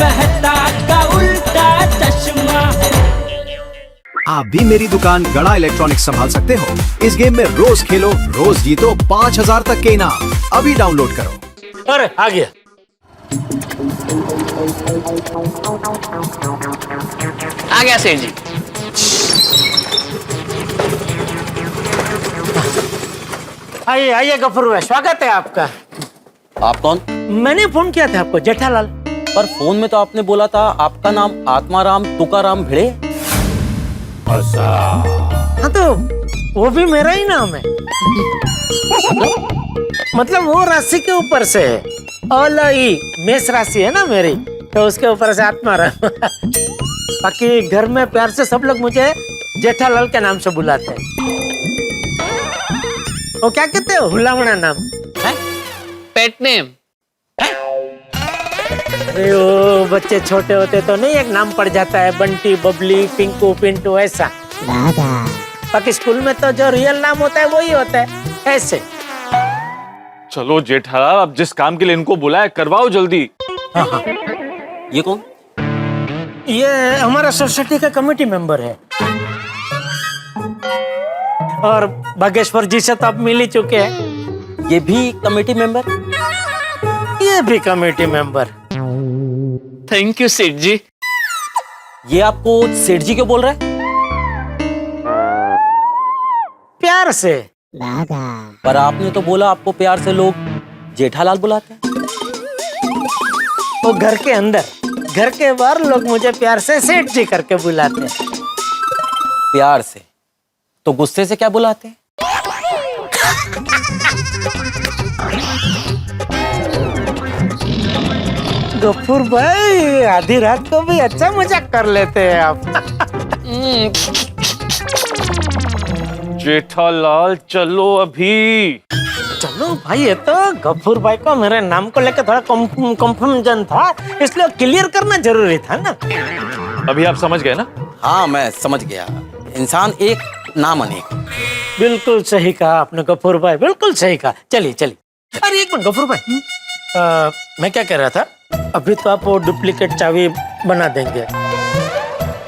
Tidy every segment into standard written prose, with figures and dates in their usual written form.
मेहता का उल्टा चश्मा। आप भी मेरी दुकान गड़ा इलेक्ट्रॉनिक्स संभाल सकते हो। इस गेम में रोज खेलो, रोज जीतो 5000 तक के इनाम। अभी डाउनलोड करो। अरे आ गया। आ गया सेठ जी। आइए आइए गफूर भाई, स्वागत है आपका। आप कौन? मैंने फोन किया था आपको, जेठालाल। पर फोन में तो आपने बोला था आपका नाम आत्माराम तुकाराम भिड़े। हाँ तो वो भी मेरा ही नाम है। मतलब वो राशि के ऊपर से है। अलई मेष राशि है ना मेरी, तो उसके ऊपर से आत्माराम। बाकी घर में प्यार से सब लोग मुझे जेठालाल के नाम से बुलाते हैं। वो क्या कहते हैं, हुलावना नाम है? Pet name. अरे वो बच्चे छोटे होते तो नहीं एक नाम पड़ जाता है, बंटी, बबली, पिंकू, पिंटू, ऐसा। बाकी स्कूल में तो जो रियल नाम होता है वही होता है, ऐसे। चलो जेठालाल, अब जिस काम के लिए इनको बुलाया करवाओ जल्दी। ये कौन? ये हमारा सोसाइटी का कमेटी मेंबर है। और बागेश्वर जी से तो आप मिल ही चुके हैं। ये भी कमेटी मेंबर? ये भी कमेटी मेंबर। थैंक यू सेठ जी। ये आपको सेठ जी क्यों बोल रहा है? प्यार से। पर आपने तो बोला आपको प्यार से लोग जेठालाल बुलाते हैं। वो घर के अंदर, घर के बाहर लोग मुझे प्यार से सेठ जी करके बुलाते हैं। प्यार से? तो गुस्से से क्या बुलाते हैं? गफूर भाई, आधी रात को भी अच्छा मजाक कर लेते हैं आप। जेठालाल चलो अभी। चलो भाई, ये तो गफूर भाई को मेरे नाम को लेकर थोड़ा कंफ्यूजन था, इसलिए क्लियर करना जरूरी था ना। अभी आप समझ गए ना? हाँ मैं समझ गया। इंसान एक नाम अनेक। बिल्कुल सही कहा आपने गफूर भाई, बिल्कुल सही कहा। चलिए चलिए। अरे एक मिनट गफूर भाई, मैं क्या कह रहा था, अभी तो आप वो डुप्लीकेट चाबी बना देंगे,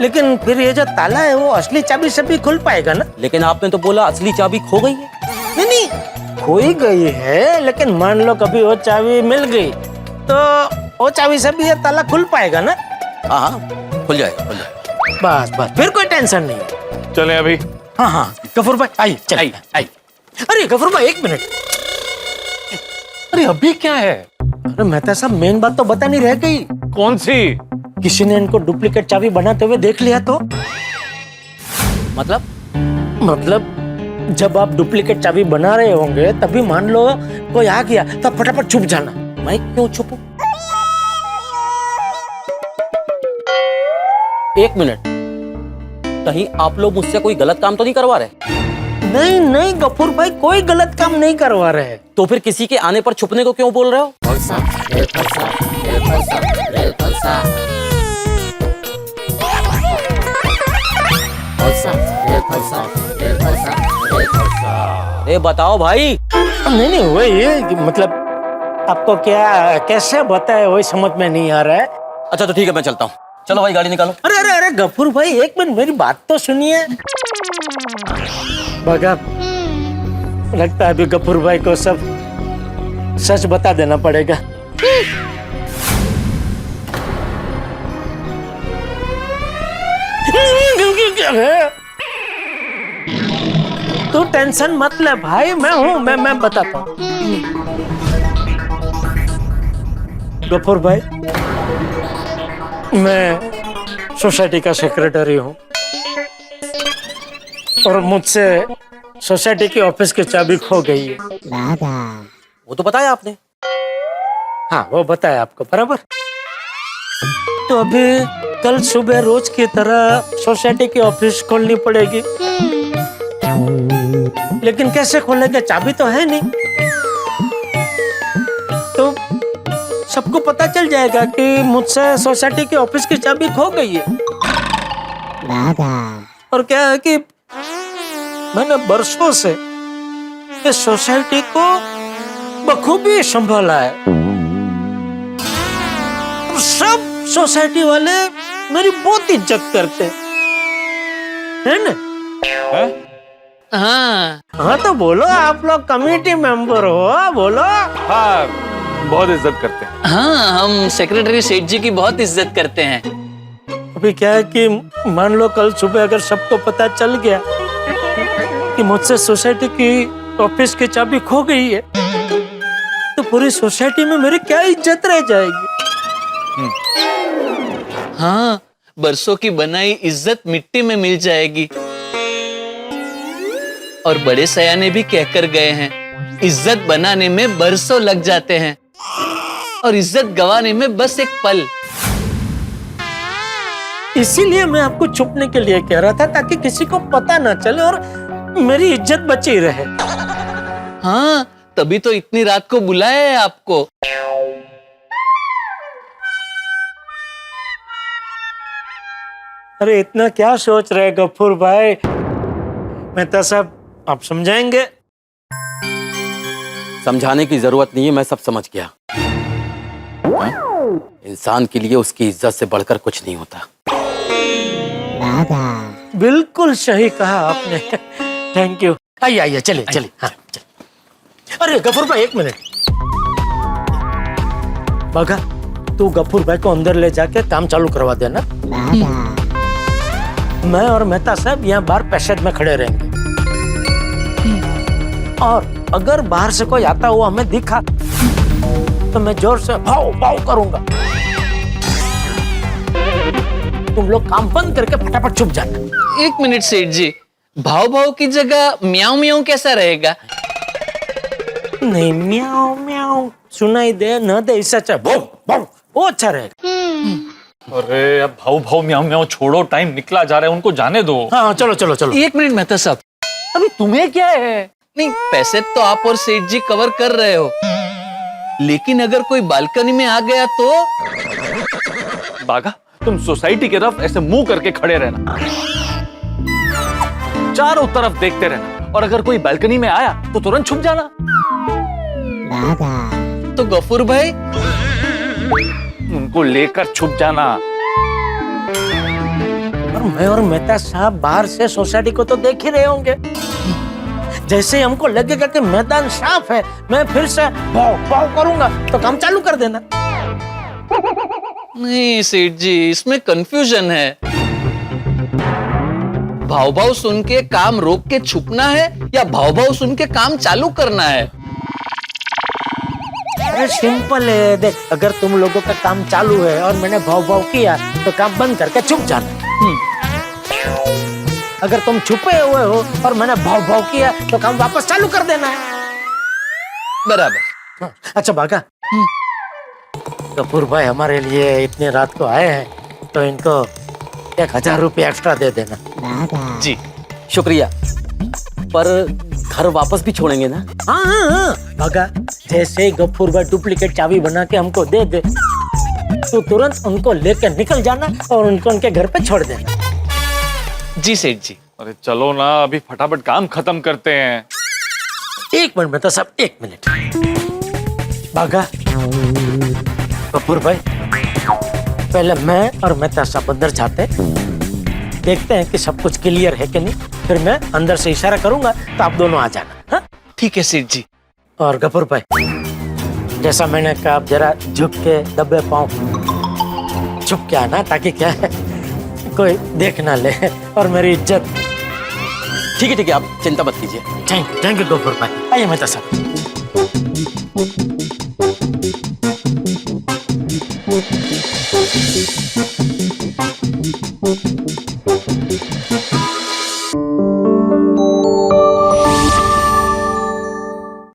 लेकिन फिर ये जो ताला है वो असली चाबी से भी खुल पाएगा ना? लेकिन आपने तो बोला असली चाबी खो गई है। नहीं नहीं, खोई गई है, लेकिन मान लो कभी वो चाबी मिल गई तो वो चाबी से भी ये ताला खुल पाएगा ना? हाँ खुल जाएगा, खुल जाएगा। बस बस, फिर कोई टेंशन नहीं है। चलें अभी। हाँ हाँ गफूर भाई आइए, चलिए आइए। अरे गफूर भाई एक मिनट। अरे अभी क्या है? अरे मेहता साहब, मेन बात तो बता नहीं रह गई। कौन सी? किसी ने इनको डुप्लीकेट चाबी बनाते हुए देख लिया तो? मतलब जब आप डुप्लीकेट चाबी बना रहे होंगे तभी मान लो कोई आ गया तो फटाफट छुप जाना। मैं क्यों छुपूं? एक मिनट, कहीं आप लोग मुझसे कोई गलत काम तो नहीं करवा रहे? नहीं नहीं गफूर भाई, कोई गलत काम नहीं करवा रहे। तो फिर किसी के आने पर छुपने को क्यों बोल रहे हो? अरे बताओ भाई। नहीं नहीं, वही मतलब आपको क्या कैसे बताए वही समझ में नहीं आ रहा है। अच्छा तो ठीक है, मैं चलता हूँ। चलो भाई गाड़ी निकालो। अरे अरे अरे गफूर भाई एक मिनट, मेरी बात तो सुनिए। भगा, लगता है अभी गफूर भाई को सब सच बता देना पड़ेगा। तू टेंशन मत ले भाई, मैं हूं, मैं बताता हूँ। गफूर भाई, मैं सोसाइटी का सेक्रेटरी हूँ और मुझसे सोसाइटी की ऑफिस की चाबी खो गई है। वो तो बताया आपने। हाँ वो बताया आपको बराबर। तो अभी कल सुबह रोज की तरह सोसाइटी की ऑफिस खोलनी पड़ेगी, लेकिन कैसे खोलेंगे, चाबी तो है नहीं। तो सबको पता चल जाएगा कि मुझसे सोसाइटी की ऑफिस की चाबी खो गई है। और क्या है कि मैंने बरसों से इस सोसाइटी को बखूबी संभाला है, सब सोसाइटी वाले मेरी बहुत इज्जत करते है ना? हैं? हाँ हाँ तो बोलो, आप लोग कमेटी मेंबर हो, बोलो। हाँ, बहुत इज्जत करते हैं। हाँ, हम सेक्रेटरी सेठ जी की बहुत इज्जत करते हैं। अभी क्या है कि मान लो कल सुबह अगर सबको पता चल गया कि मुझसे सोसाइटी की ऑफिस की चाबी खो गई है, तो पूरी सोसाइटी में मेरी क्या इज्जत रह जाएगी? हाँ, बरसों की बनाई इज्जत मिट्टी में मिल जाएगी। और बड़े सयाने भी कहकर गए हैं, इज्जत बनाने में बरसों लग जाते हैं और इज्जत गंवाने में बस एक पल। इसीलिए मैं आपको छुपने के लिए कह रहा था, ताकि किसी को पता ना चले और मेरी इज्जत बची रहे। हाँ, तभी तो इतनी रात को बुलाया है आपको। अरे इतना क्या सोच रहे गफूर भाई? मेहता साहब, आप समझाएंगे? समझाने की जरूरत नहीं है, मैं सब समझ गया। इंसान के लिए उसकी इज्जत से बढ़कर कुछ नहीं होता। बिल्कुल सही कहा आपने। Thank you. आइए आइए, चलिए चलिए। हाँ चलिए। अरे गफूर भाई, एक मिनट। बागा, तू गफूर भाई को अंदर ले जाके काम चालू करवा देना। मैं और मेहता साहब यहाँ बाहर पैसेज में खड़े रहेंगे, और अगर बाहर से कोई आता हुआ हमें दिखा तो मैं जोर से भाव भाव करूंगा। तुम लोग काम बंद करके फटाफट छुप जाना। एक मिनट सेठ जी, भाव भाव की जगह म्याऊं म्याऊं कैसा रहेगा? नहीं, म्याऊं म्याऊं सुनाई दे न दे, इससे अच्छा भाव भाव, वो अच्छा रहेगा। अरे अब भाव भाव म्याऊं म्याऊं छोड़ो, टाइम निकला जा रहा है, उनको जाने दो। हाँ चलो चलो चलो। एक मिनट मेहता साहब, अभी तुम्हें क्या है? नहीं, पैसे तो आप और सेठ जी कवर कर रहे हो, लेकिन अगर कोई बालकनी में आ गया तो? बागा, तुम सोसाइटी की तरफ ऐसे मुंह करके खड़े रहना, चारों तरफ देखते रहना, और अगर कोई बालकनी में आया तो तुरंत छुप जाना। तो गफूर भाई? उनको लेकर छुप जाना। और मैं और मेहता साहब बाहर से सोसाइटी को तो देख ही रहे होंगे। जैसे ही हमको लगेगा कि मैदान साफ है, मैं फिर से भाव भाव करूंगा, तो काम चालू कर देना। नहीं सेठ जी, इसमें कंफ्यूजन है। भाव भाव सुन के काम रोक के छुपना है या भाव भाव सुन के काम चालू करना है? अरे सिंपल है, देख, अगर तुम लोगों का काम चालू है और मैंने भाव भाव किया तो काम बंद करके छुप जाना। अगर तुम छुपे हुए हो और मैंने भाव भाव किया तो काम वापस चालू कर देना है। बराबर। अच्छा बागा, कपूर भाई हमारे लिए इतनी रात को आए हैं, तो इनको 1000 रुपये एक्स्ट्रा दे देना। जी शुक्रिया, पर घर वापस भी छोड़ेंगे ना? हाँ हाँ हाँ बागा, जैसे ही गफूर भाई डुप्लीकेट चाबी बना के हमको दे दे, तो तुरंत उनको लेकर निकल जाना और उनको उनके घर पे छोड़ देना। जी सेठ जी। अरे चलो ना, अभी फटाफट काम खत्म करते हैं। एक मिनट में तो सब, एक मिनट। बागा, कपूर भाई, पहले मैं और मेहता साहब अंदर जाते, देखते हैं कि सब कुछ क्लियर है कि नहीं, फिर मैं अंदर से इशारा करूंगा तो आप दोनों आ जाना। हाँ? ठीक है सेठ जी। और गफूर भाई, जैसा मैंने कहा, आप जरा झुक के दबे पाँव झुक के आना, ताकि क्या है कोई देख ना ले और मेरी इज्जत। ठीक है, आप चिंता मत कीजिए। थैंक यू गफूर भाई। आइए मेहता साहब।